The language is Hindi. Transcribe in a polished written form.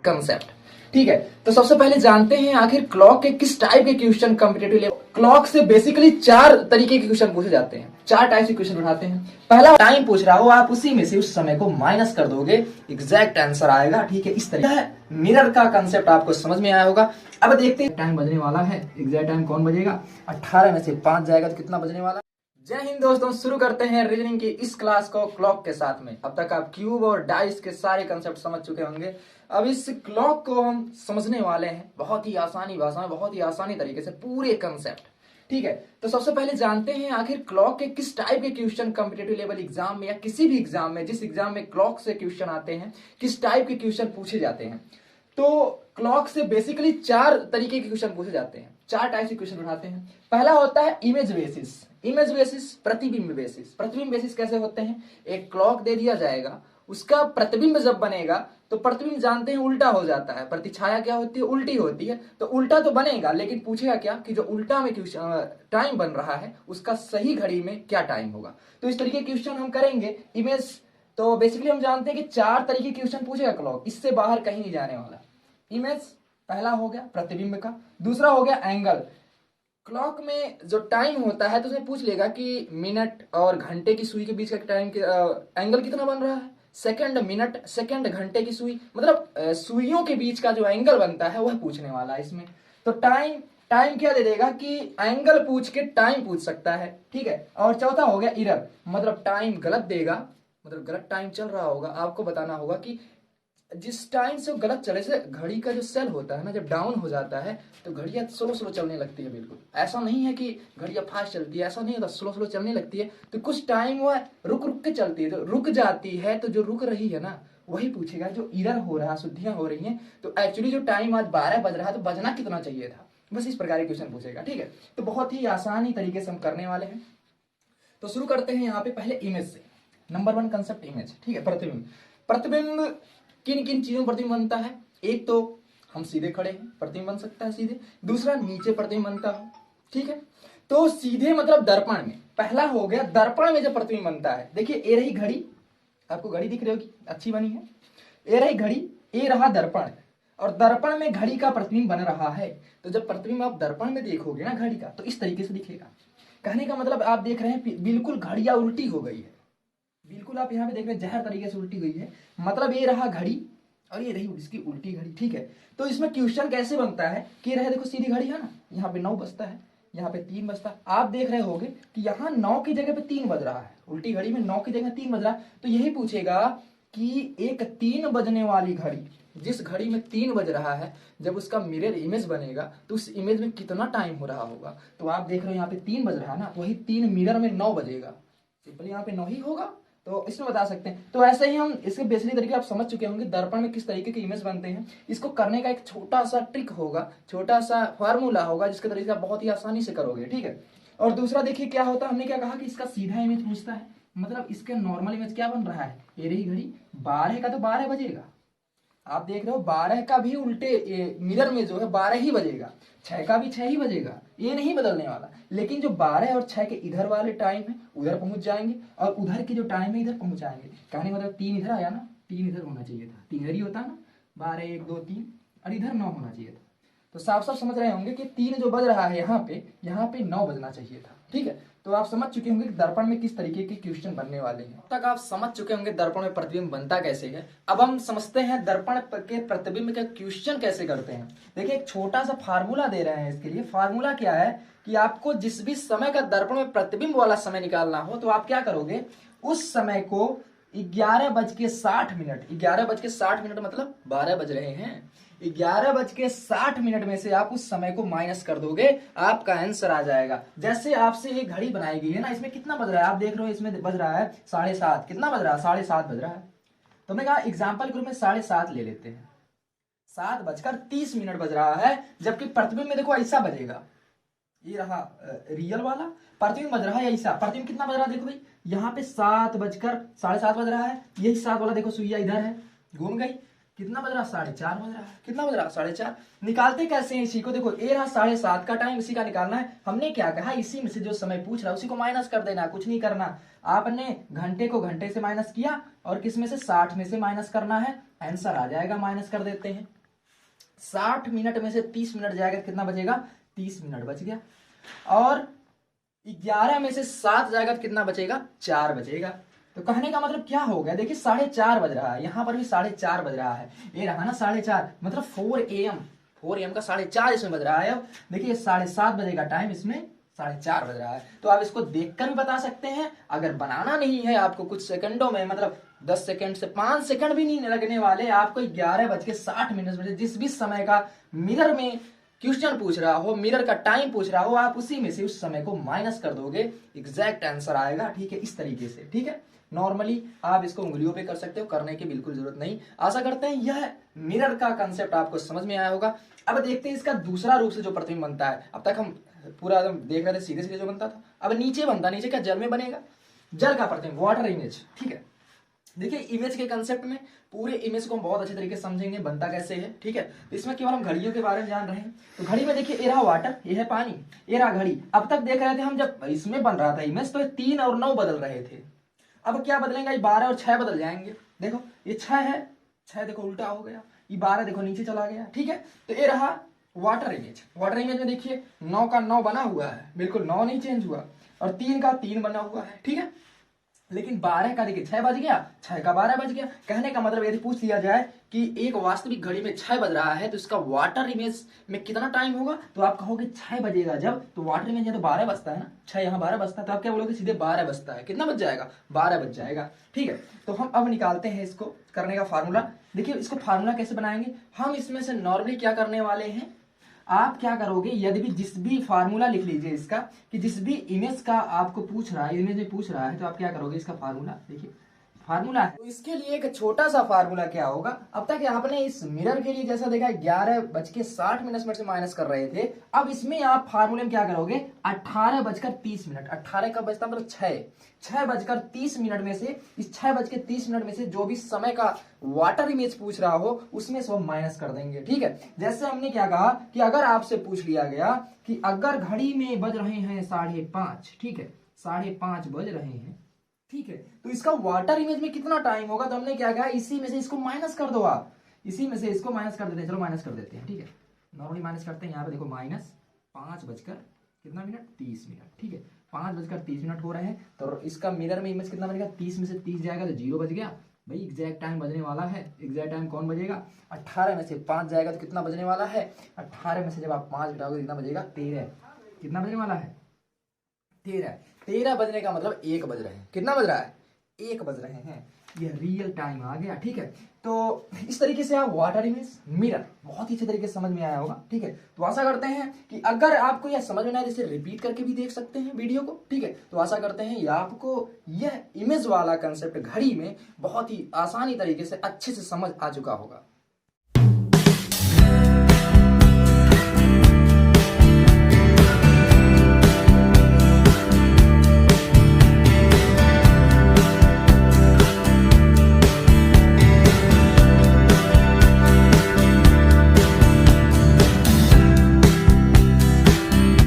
कंसेप्ट। ठीक है, तो सबसे पहले जानते हैं आखिर क्लॉक के किस टाइप के क्वेश्चन कॉम्पिटिटिव लेवल। क्लॉक से बेसिकली 4 तरीके के क्वेश्चन पूछे जाते हैं, 4 टाइप से क्वेश्चन उठाते हैं। पहला टाइम पूछ रहा हो, आप उसी में से उस समय को माइनस कर दोगे, एग्जैक्ट आंसर आएगा। ठीक है, इस तरीके है। मिरर का कंसेप्ट आपको समझ में आया होगा। अब देखते हैं टाइम बजने वाला है, एग्जैक्ट टाइम कौन बजेगा। 18 में से 5 जाएगा तो कितना बजने वाला। जय हिंद दोस्तों, शुरू करते हैं रीजनिंग की इस क्लास को क्लॉक के साथ में। अब तक आप क्यूब और डाइस के सारे कंसेप्ट समझ चुके होंगे। अब इस क्लॉक को हम समझने वाले हैं बहुत ही आसानी भाषा में, बहुत ही आसानी तरीके से पूरे कंसेप्ट। ठीक है, तो सबसे पहले जानते हैं आखिर क्लॉक के किस टाइप के क्वेश्चन कॉम्पिटिटिव लेवल एग्जाम में या किसी भी एग्जाम में, जिस एग्जाम में क्लॉक से क्वेश्चन आते हैं, किस टाइप के क्वेश्चन पूछे जाते हैं। तो क्लॉक से बेसिकली 4 तरीके के क्वेश्चन पूछे जाते हैं, 4 टाइप से क्वेश्चन उठाते हैं। पहला होता है इमेज बेसिस। इमेज बेसिस, प्रतिबिंब बेसिस। प्रतिबिंब बेसिस कैसे होते हैं, एक क्लॉक दे दिया जाएगा, उसका प्रतिबिंब जब बनेगा तो प्रतिबिंब जानते हैं उल्टा हो जाता है, प्रतिछाया क्या होती है, उल्टी होती है। तो उल्टा तो बनेगा, लेकिन पूछेगा क्या कि जो उल्टा में टाइम बन रहा है उसका सही घड़ी में क्या टाइम होगा। तो इस तरीके के क्वेश्चन हम करेंगे इमेज। तो बेसिकली हम जानते हैं कि 4 तरीके के क्वेश्चन पूछेगा क्लॉक, इससे बाहर कहीं नहीं जाने वाला। इमेज पहला हो गया प्रतिबिंब का। दूसरा हो गया एंगल। क्लॉक में जो टाइम होता है तो उसमें पूछ लेगा कि मिनट और घंटे की सुई के बीच का टाइम एंगल कितना बन रहा है। सेकंड मिनट, सेकंड घंटे की सुई, मतलब सुइयों के बीच का जो एंगल बनता है वह पूछने वाला है इसमें। तो टाइम, टाइम क्या दे देगा कि एंगल पूछ के टाइम पूछ सकता है। ठीक है, और चौथा हो गया इरर, मतलब टाइम गलत देगा, मतलब गलत टाइम चल रहा होगा, आपको बताना होगा कि जिस टाइम से वो गलत चले से घड़ी का जो सेल होता है ना, जब डाउन हो जाता है तो घड़ियां स्लो स्लो चलने लगती है। बिल्कुल ऐसा नहीं है कि घड़ियां फास्ट चलती है, ऐसा नहीं होता, स्लो स्लो चलने लगती है। तो कुछ टाइम वो रुक रुक के चलती है, तो रुक जाती है, तो जो रुक रही है ना वही पूछेगा। जो इरर हो रहा है, शुद्धियां हो रही हैं, तो एक्चुअली जो टाइम आज 12 बज रहा है तो बजना कितना चाहिए था, बस इस प्रकार के क्वेश्चन पूछेगा। ठीक है, तो बहुत ही आसानी तरीके से हम करने वाले हैं। तो शुरू करते हैं यहाँ पे पहले इमेज से। Number 1 concept image. ठीक है, प्रतिबिंब। प्रतिबिंब किन किन चीजों पर प्रतिबिंब बनता है। एक तो हम सीधे खड़े हैं, प्रतिबिंब बन सकता है सीधे। दूसरा नीचे प्रतिबिंब बनता है। ठीक है, तो सीधे मतलब दर्पण में। पहला हो गया दर्पण में जब प्रतिबिंब बनता है। देखिए ये रही घड़ी, आपको घड़ी दिख रही होगी, अच्छी बनी है। ये रही घड़ी, ये रहा दर्पण, और दर्पण में घड़ी का प्रतिबिंब बन रहा है। तो जब प्रतिबिंब आप दर्पण में देखोगे ना घड़ी का, तो इस तरीके से दिखेगा। कहने का मतलब आप देख रहे हैं बिल्कुल घड़ियां उल्टी हो गई है, बिल्कुल आप यहाँ पे देख रहे हैं जहर तरीके से उल्टी गई है। मतलब ये रहा घड़ी और ये रही इसकी उल्टी घड़ी। ठीक है, तो इसमें क्वेश्चन कैसे बनता है कि रहे देखो सीधी घड़ी है ना, यहाँ पे 9 बजता है, यहाँ पे 3 बजता है। आप देख रहे होगे कि यहाँ 9 की जगह पे 3 बज रहा है, उल्टी घड़ी में 9 की जगह 3 बज रहा है। तो यही पूछेगा कि एक 3 बजने वाली घड़ी, जिस घड़ी में 3 बज रहा है, जब उसका मिरर इमेज बनेगा तो उस इमेज में कितना टाइम हो रहा होगा। तो आप देख रहे हो यहाँ पे 3 बज रहा है ना, तो वही 3 मिरर में 9 बजेगा, सिंपली यहाँ पे 9 ही होगा। तो इसमें बता सकते हैं। तो ऐसे ही हम इसके बेसिक तरीके आप समझ चुके होंगे दर्पण में किस तरीके के इमेज बनते हैं। इसको करने का एक छोटा सा ट्रिक होगा, छोटा सा फार्मूला होगा, जिसके तरीके से आप बहुत ही आसानी से करोगे। ठीक है, और दूसरा देखिए क्या होता है, हमने क्या कहा कि इसका सीधा इमेज पूछता है, मतलब इसके नॉर्मल इमेज क्या बन रहा है, ये रही घड़ी, 12 का तो 12 बजेगा। आप देख रहे हो 12 का भी उल्टे मिरर में जो है 12 ही बजेगा, 6 का भी 6 ही बजेगा, ये नहीं बदलने वाला। लेकिन जो 12 और 6 के इधर वाले टाइम है उधर पहुंच जाएंगे, और उधर के जो टाइम है इधर पहुंच जाएंगे। कहने का मतलब 3 इधर आया ना, 3 इधर होना चाहिए था, 3 इधर ही होता ना, 12 1 2 3, और इधर 9 होना चाहिए था। तो साफ साफ समझ रहे होंगे कि 3 जो बज रहा है यहाँ पे 9 बजना चाहिए था। ठीक है, तो आप समझ चुके होंगे कि दर्पण में किस तरीके के क्वेश्चन बनने वाले हैं। अब तक आप समझ चुके होंगे दर्पण में प्रतिबिंब बनता कैसे है। अब हम समझते हैं दर्पण के प्रतिबिंब का क्वेश्चन कैसे करते हैं। देखिए एक छोटा सा फार्मूला दे रहे हैं इसके लिए। फार्मूला क्या है कि आपको जिस भी समय का दर्पण में प्रतिबिंब वाला समय निकालना हो, तो आप क्या करोगे, उस समय को 11:60, 11:60 मतलब 12 बज रहे हैं, 11:60 में से आप उस समय को माइनस कर दोगे, आपका आंसर आ जाएगा। जैसे आपसे ये घड़ी बनाई गई है ना, इसमें कितना बज रहा है, आप देख रहे हो इसमें बज रहा है 7:30। कितना बज रहा है, 7:30 बज रहा है। तो मैं कहा एग्जाम्पल के रूप में 7:30 ले लेते हैं। 7:30 बज रहा है, जबकि प्रतिबिंब में देखो ऐसा बजेगा, ये रहा रियल वाला, प्रतिबिंब बज रहा है ऐसा। प्रतिबिंब कितना बज रहा है, देखो भाई यहाँ पे 7:07 बज रहा है, यही 7 वाला देखो सुइया इधर है, घूम गई। कितना बज रहा, 4:30 बज रहा है। कितना बज रहा, 4:30। निकालते कैसे हैं इसी को, देखो ये रहा 7:30 का टाइम, इसी का निकालना है। हमने क्या कहा, इसी में से जो समय पूछ रहा है उसी को माइनस कर देना, कुछ नहीं करना। आपने घंटे को घंटे से माइनस किया और किस में से, 60 में से माइनस करना है, आंसर आ जाएगा। माइनस कर देते हैं, 60 मिनट में से 30 मिनट जाएगा, कितना बचेगा, 30 मिनट बच गया। और 11 में से 7 जाएगा तो कितना बचेगा, 4 बचेगा। तो कहने का मतलब क्या हो गया, देखिए 4:30 बज रहा है, यहां पर भी 4:30 बज रहा है, ये रहा ना 4:30, मतलब 4 AM का 4:30 इसमें बज रहा है। अब देखिए 7:30 बजेगा टाइम, इसमें 4:30 बज रहा है। तो आप इसको देखकर भी बता सकते हैं। अगर बनाना नहीं है आपको, कुछ सेकंडों में, मतलब 10 सेकंड से 5 सेकंड भी नहीं लगने वाले आपको, 11:60 में जिस भी समय का मिरर में क्वेश्चन पूछ रहा हो, मिरर का टाइम पूछ रहा हो, आप उसी में से उस समय को माइनस कर दोगे, एग्जैक्ट आंसर आएगा। ठीक है, इस तरीके से। ठीक है, नॉर्मली आप इसको उंगलियों पे कर सकते हो, करने की बिल्कुल जरूरत नहीं। आशा करते हैं यह मिरर का कंसेप्ट आपको समझ में आया होगा। अब देखते हैं इसका दूसरा रूप से जो प्रतिबिंब बनता है। अब तक हम पूरा एकदम देख रहे थे सीधे सीधे जो बनता था, अब नीचे बनता। नीचे क्या, जल में बनेगा, जल का प्रतिबिंब, वाटर इमेज। ठीक है, देखिए इमेज के कंसेप्ट में पूरे इमेज को हम बहुत अच्छे तरीके से समझेंगे बनता कैसे है। ठीक है, तो इसमें केवल हम घड़ियों के बारे में जान रहे हैं। तो घड़ी में देखिए, ये रहा वाटर, ये है पानी, ये रहा घड़ी। अब तक देख रहे थे हम, जब इसमें बन रहा था इमेज, तो 3 और 9 बदल रहे थे। अब क्या बदलेंगे, ये 12 और 6 बदल जाएंगे। देखो ये 6 है, 6 देखो उल्टा हो गया, ये 12 देखो नीचे चला गया। ठीक है, तो ये रहा वाटर इमेज। वाटर इमेज में देखिए 9 का 9 बना हुआ है, बिल्कुल 9 नहीं चेंज हुआ, और 3 का 3 बना हुआ है। ठीक है, लेकिन 12 का देखिए 6 बज गया, 6 का 12 बज गया। कहने का मतलब यदि पूछ लिया जाए कि एक वास्तविक घड़ी में 6 बज रहा है, तो इसका वाटर इमेज में कितना टाइम होगा, तो आप कहोगे 6 बजेगा जब, तो वाटर इमेज में तो 12 बजता है ना, 6 यहाँ 12 बजता है, तो आप क्या बोलोगे, सीधे 12 बजता है। कितना बज जाएगा, 12 बज जाएगा। ठीक है, तो हम अब निकालते हैं इसको करने का फार्मूला। देखिए इसको फार्मूला कैसे बनाएंगे हम, इसमें से नॉर्मली क्या करने वाले हैं, आप क्या करोगे, यदि भी जिस भी फार्मूला लिख लीजिए इसका, कि जिस भी इमेज का आपको पूछ रहा है, इमेज में पूछ रहा है, तो आप क्या करोगे, इसका फार्मूला देखिए, फार्मूला है। तो इसके लिए एक छोटा सा फार्मूला क्या होगा, अब तक आपने इस मिरर के लिए जैसा देखा 11:60 से माइनस कर रहे थे, अब इसमें आप फार्मूले में क्या करोगे, 18:30। 18 का बजता मतलब 6:30 में से, इस 6:30 में से जो भी समय का वाटर इमेज पूछ रहा हो उसमें से हम माइनस कर देंगे। ठीक है, जैसे हमने क्या कहा कि अगर आपसे पूछ लिया गया कि अगर घड़ी में बज रहे हैं 5:30, ठीक है 5:30 बज रहे हैं, ठीक है, तो इसका वाटर इमेज में कितना टाइम होगा, तो हमने क्या कहा, इसी में से इसको माइनस कर दो। आप इसी में से इसको माइनस कर देते हैं, चलो माइनस कर देते हैं। ठीक है, नॉर्मली माइनस करते हैं, यहाँ पे देखो माइनस 5:30। ठीक है, 5:30 हो रहे हैं, तो इसका मिरर में इमेज कितना बनेगा, 30 में से 30 जाएगा तो 0 बज गया। भाई एग्जैक्ट टाइम बजने वाला है, एग्जैक्ट टाइम कौन बजेगा, 18 में से 5 जाएगा तो कितना बजने वाला है, 18 में से जब आप 5 घटाओगे कितना बजेगा, 13। कितना बजने वाला है, 13 बजने का मतलब 1 बज रहे हैं। कितना बज रहा है, 1 बज रहे हैं, यह रियल टाइम आ गया। ठीक है, तो इस तरीके से आप वाटर इमेज, मिरर बहुत ही अच्छे तरीके से समझ में आया होगा। ठीक है, तो आशा करते हैं कि अगर आपको यह समझ में आए, जैसे रिपीट करके भी देख सकते हैं वीडियो को। ठीक है, तो आशा करते हैं आपको यह इमेज वाला कंसेप्ट घड़ी में बहुत ही आसानी तरीके से अच्छे से समझ आ चुका होगा।